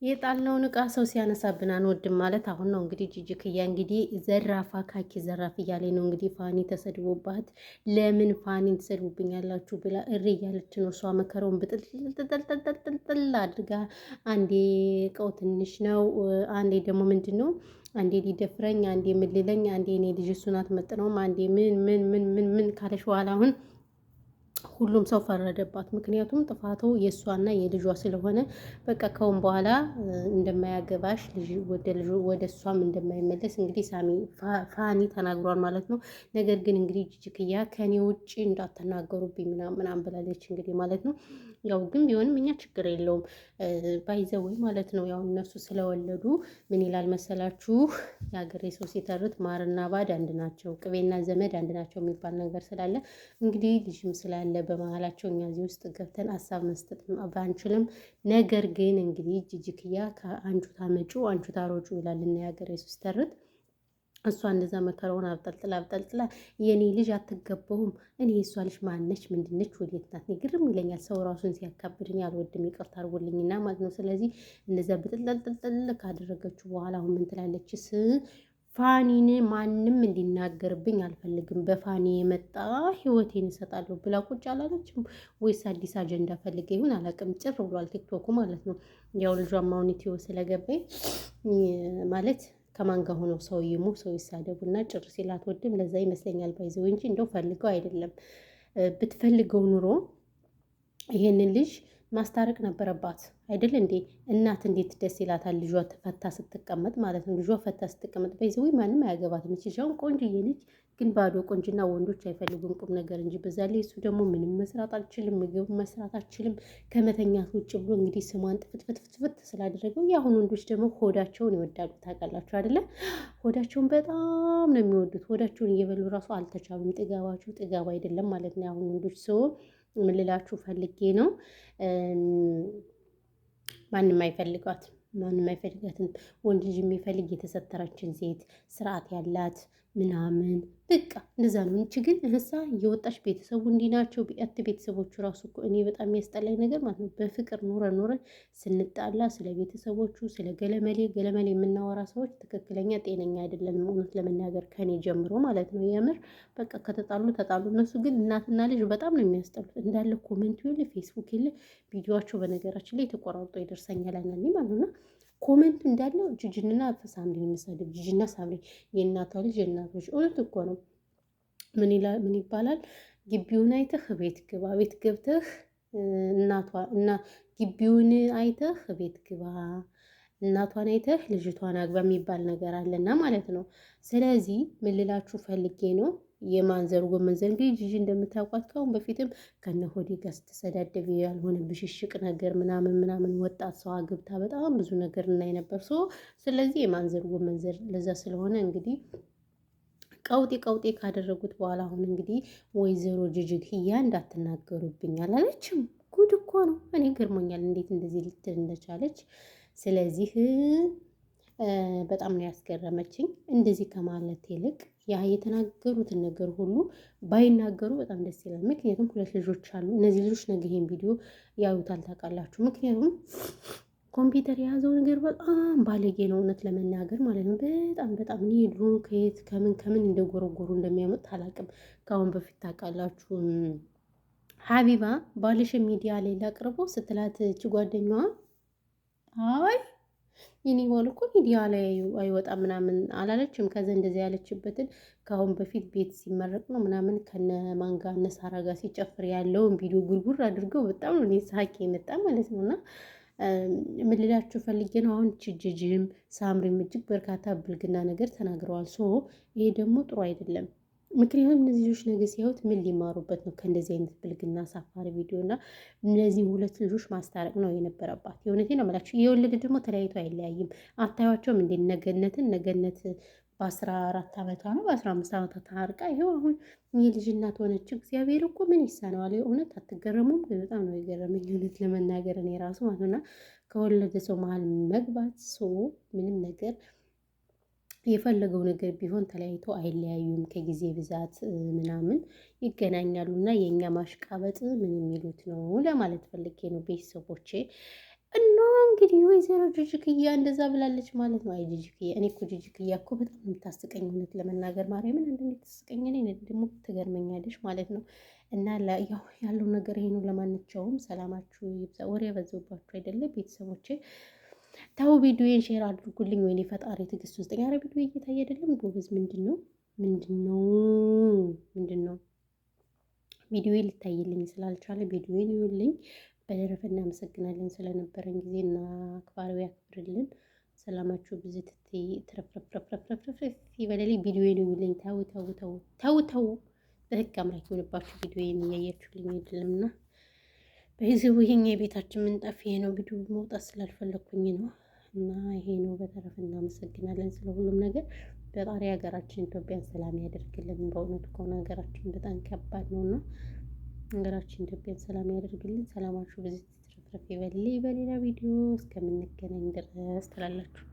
የጣልነውን እቃ ሰው ሲያነሳብን አንወድም ማለት አሁን ነው እንግዲህ። ጂጂክያ እንግዲህ ዘራፋ ካኪ ዘራፍ እያለኝ ነው እንግዲህ። ፋኒ ተሰድቦባት ለምን ፋኒን ትሰድቡብኛላችሁ ብላ እሪ እያለች ነው እሷ። መከረውን ብጥልጥልጥልጥልጥል አድርጋ አንዴ እቃው ትንሽ ነው፣ አንዴ ደግሞ ምንድን ነው፣ አንዴ ሊደፍረኝ፣ አንዴ ምን ሊለኝ፣ አንዴ እኔ ልጅ እሱን አትመጥነውም፣ አንዴ ምን ምን ምን ምን ምን ካለሽ በኋላ አሁን ሁሉም ሰው ፈረደባት። ምክንያቱም ጥፋቱ የእሷና የልጇ ስለሆነ በቃ ከውን በኋላ እንደማያገባሽ ልጅ ወደ እሷም እንደማይመለስ እንግዲህ ፋኒ ተናግሯል ማለት ነው። ነገር ግን እንግዲህ ጂጂክያ ከኔ ውጭ እንዳትናገሩብኝ ምናምን ብላለች እንግዲህ ማለት ነው። ያው ግን ቢሆንም እኛ ችግር የለውም ባይዘወይ ማለት ነው። ያው እነሱ ስለወለዱ ምን ይላል መሰላችሁ የሀገሬ ሰው ሲተርት ማርና ባድ አንድ ናቸው፣ ቅቤና ዘመድ አንድ ናቸው የሚባል ነገር ስላለ እንግዲህ ልጅም ስላለ በመሀላቸው እኛ እዚህ ውስጥ ገብተን ሀሳብ መስጠት ባንችልም፣ ነገር ግን እንግዲህ ጂጂክያ ከአንቹ ታመጩ አንቹ ታሮጩ ይላል እና የሀገሬ ሰው ሲተርት እሷ እንደዛ መከረውን አብጠልጥላ የኔ ልጅ አትገባውም፣ እኔ የእሷ ልጅ ማነች ምንድነች ወዴት ናት? ግርም ይለኛል ሰው ራሱን ሲያካብድን ያልወድም፣ ይቅርታ አድርጎልኝና ማለት ነው። ስለዚህ እንደዛ ብጥልጥልጥል ካደረገችው በኋላ አሁን ምን ትላለችስ? ፋኒን ማንም እንዲናገርብኝ አልፈልግም፣ በፋኒ የመጣ ህይወቴን እሰጣለሁ ብላ ቁጭ አላለችም ወይስ አዲስ አጀንዳ ፈልገ ይሁን አላውቅም። ጭር ብሏል ቲክቶኩ ማለት ነው። ያው ልጇም አሁን ኢትዮ ስለገባኝ ማለት ከማን ጋር ሆነው ሰው ይሙ ሰው ይሳደቡና ጭር ሲል አትወድም። ለዛ ይመስለኛል ባይዘው እንጂ እንደው ፈልገው አይደለም። ብትፈልገው ኑሮ ይሄንን ልጅ ማስታረቅ ነበረባት አይደል እንዴ? እናት እንዴት ደስ ይላታል ልጇ ፈታ ስትቀመጥ ማለት ነው። ልጇ ፈታ ስትቀመጥ ባይዘው ማንም አያገባትም። እቺሻውን ቆንጆዬ ልጅ ግን ባዶ ቆንጅና ወንዶች አይፈልጉም ቁም ነገር እንጂ። በዛ ላይ እሱ ደግሞ ምንም መስራት አልችልም፣ ምግብ መስራት አልችልም ከመተኛት ውጭ ብሎ እንግዲህ ስሟን ጥፍትፍትፍት ስላደረገው የአሁን ወንዶች ደግሞ ሆዳቸውን ይወዳሉ። ታውቃላችሁ አይደለ? ሆዳቸውን በጣም ነው የሚወዱት። ሆዳቸውን እየበሉ ራሱ አልተቻሉም። ጥጋባችሁ ጥጋብ አይደለም ማለት ነው የአሁን ወንዶች። ሰው ምን ልላችሁ ፈልጌ ነው ማንም አይፈልጋትም። ማንም አይፈልጋትም። ወንድ ልጅ የሚፈልግ የተሰተረችን ሴት ስርዓት ያላት ምናምን በቃ እንደዛ ነው። እንቺ ግን እህሳ እየወጣች ቤተሰቡ እንዲህ ናቸው ቢያት ቤተሰቦቹ ራሱ እኮ እኔ በጣም የሚያስጠላኝ ነገር ማለት ነው። በፍቅር ኖረን ስንጣላ ስለ ቤተሰቦቹ ስለ ገለመሌ የምናወራ ሰዎች ትክክለኛ ጤነኛ አይደለንም። እውነት ለመናገር ከኔ ጀምሮ ማለት ነው። የምር በቃ ከተጣሉ ተጣሉ። እነሱ ግን እናትና ልጅ በጣም ነው የሚያስጠሉት። እንዳለ ኮሜንቱ የለ ፌስቡክ የለ ቪዲዮቸው በነገራችን ላይ ተቆራርጦ ይደርሰኛል አንዳንዴ ማለት ነው። ኮሜንቱ እንዳለው ጅጅንና ሳምሪ የሚሰድብ ጅጅና ሳምሪ የእናቷ ልጅ የእናቶች እውነት እኮ ነው። ምን ይባላል? ግቢውን አይተህ ቤት ግባ፣ ቤት ገብተህ እና ግቢውን አይተህ ቤት ግባ፣ እናቷን አይተህ ልጅቷን አግባ የሚባል ነገር አለና ማለት ነው። ስለዚህ ምን ልላችሁ ፈልጌ ነው የማንዘሩ ጎመንዘር እንግዲህ ጂጂ እንደምታውቋት ካሁን በፊትም ከነ ሆዴ ጋር ስትሰዳደብ ያልሆነ ብሽሽቅ ነገር ምናምን ወጣት ሰው አግብታ በጣም ብዙ ነገር እናይ ነበር። ስለዚህ የማንዘሩ ጎመንዘር ለዛ ስለሆነ እንግዲህ ቀውጤ ካደረጉት በኋላ አሁን እንግዲህ ወይዘሮ ጂጂክያ እንዳትናገሩብኝ አላለችም። ጉድ እኮ ነው። እኔ ገርሞኛል እንዴት እንደዚህ ልትል እንደቻለች። ስለዚህ በጣም ነው ያስገረመችኝ። እንደዚህ ከማለት ይልቅ ያ የተናገሩትን ነገር ሁሉ ባይናገሩ በጣም ደስ ይላል። ምክንያቱም ሁለት ልጆች አሉ። እነዚህ ልጆች ነገ ይሄን ቪዲዮ ያዩታል ታውቃላችሁ። ምክንያቱም ኮምፒውተር የያዘው ነገር በጣም ባለጌ ነው እውነት ለመናገር ማለት ነው። በጣም እኔ ድሮ ከየት ከምን እንደጎረጎሩ እንደሚያመጡት አላውቅም። ከአሁን በፊት ታውቃላችሁ ሀቢባ ባልሽን ሚዲያ ላይ ላቅርቦ ስትላት እቺ ጓደኛዋ አይ የኔ ባል እኮ ሚዲያ ላይ አይወጣም ምናምን አላለችም። ከዛ እንደዚህ ያለችበትን ከአሁን በፊት ቤት ሲመረቅ ነው ምናምን ከነ ማንጋ እነ ሳራ ጋር ሲጨፍር ያለውን ቪዲዮ ጉርጉር አድርገው በጣም ነው እኔ ሳቄ የመጣ ማለት ነው። እና ምን ልላችሁ ፈልጌ ነው አሁን ጂጂም ሳምሪም እጅግ በርካታ ብልግና ነገር ተናግረዋል። ይሄ ደግሞ ጥሩ አይደለም። ምክንያቱም እነዚህ ልጆች ነገ ሲያዩት ምን ሊማሩበት ነው ከእንደዚህ አይነት ብልግና አሳፋሪ ቪዲዮ? እና እነዚህ ሁለት ልጆች ማስታረቅ ነው የነበረባት። የእውነቴን ነው የምላችሁ። የወለደ ደግሞ ተለያይቶ አይለያይም። አታዩቸውም እንዴ? ነገነት በ14 ዓመቷ ነው በ15 ዓመቷ ታርቃ ይኸው አሁን የልጅ እናት ሆነች። እግዚአብሔር እኮ ምን ይሳነዋል? እውነት አትገረሙም? በጣም ነው የገረመኝ እውነት ለመናገር እኔ ራሱ ማለት ነው። እና ከወለደ ሰው መሀል መግባት ምንም ነገር የፈለገው ነገር ቢሆን ተለያይቶ አይለያዩም። ከጊዜ ብዛት ምናምን ይገናኛሉ። እና የእኛ ማሽቃበጥ ምን የሚሉት ነው ለማለት ፈልጌ ነው ቤተሰቦቼ። እና እንግዲህ ወይዘሮ ጅጅክያ እንደዛ ብላለች ማለት ነው። አይ ጅጅክያ፣ እኔ እኮ ጅጅክያ እኮ በጣም የምታስቀኝ እውነት ለመናገር ማርያምን አንዳንዴ ታስቀኝ፣ እኔ ደግሞ ትገርመኛለች ማለት ነው። እና ያው ያለው ነገር ይሄ ነው። ለማንኛውም ሰላማችሁ ይብዛ። ወሬ ያበዛባችሁ አይደለም ቤተሰቦቼ? ታው ቪዲዮን ሼር አድርጉልኝ። ወይኔ ፈጣሪ ትዕግስት ውስጠኛ። ኧረ ቪዲዮ እየታየ አይደለም ጎበዝ። ምንድን ነው ምንድን ነው ምንድን ነው? ቪዲዮ ሊታይልኝ ስላልቻለ ቪዲዮን ይውልኝ። በተረፈ እናመሰግናለን ስለነበረን ጊዜ እና አክባሪው ያክብርልን። ሰላማችሁ ብዙ ትረፍረፍረፍረፍረፍ ይበለልኝ። ቪዲዮን ይውልኝ። ተው ተው ተው ተው ተው። በህግ አምላክ ይሆንባችሁ። ቪዲዮን እያያችሁልኝ አይደለም እና በዚህ ይሄኛ የቤታችን ምንጣፍ ይሄ ነው። ቪዲዮ መውጣት ስላልፈለኩኝ ነው እና ይሄ ነው። በተረፈ እናመሰግናለን ስለ ሁሉም ነገር። ፈጣሪ ሀገራችን ኢትዮጵያን ሰላም ያደርግልን። በእውነቱ ከሆነ ሀገራችን በጣም ከባድ ነው እና ሀገራችን ኢትዮጵያን ሰላም ያደርግልን። ሰላማችሁ በዚህ ትረፍረፍ ይበል። በሌላ ቪዲዮ እስከምንገናኝ ድረስ ትላላችሁ።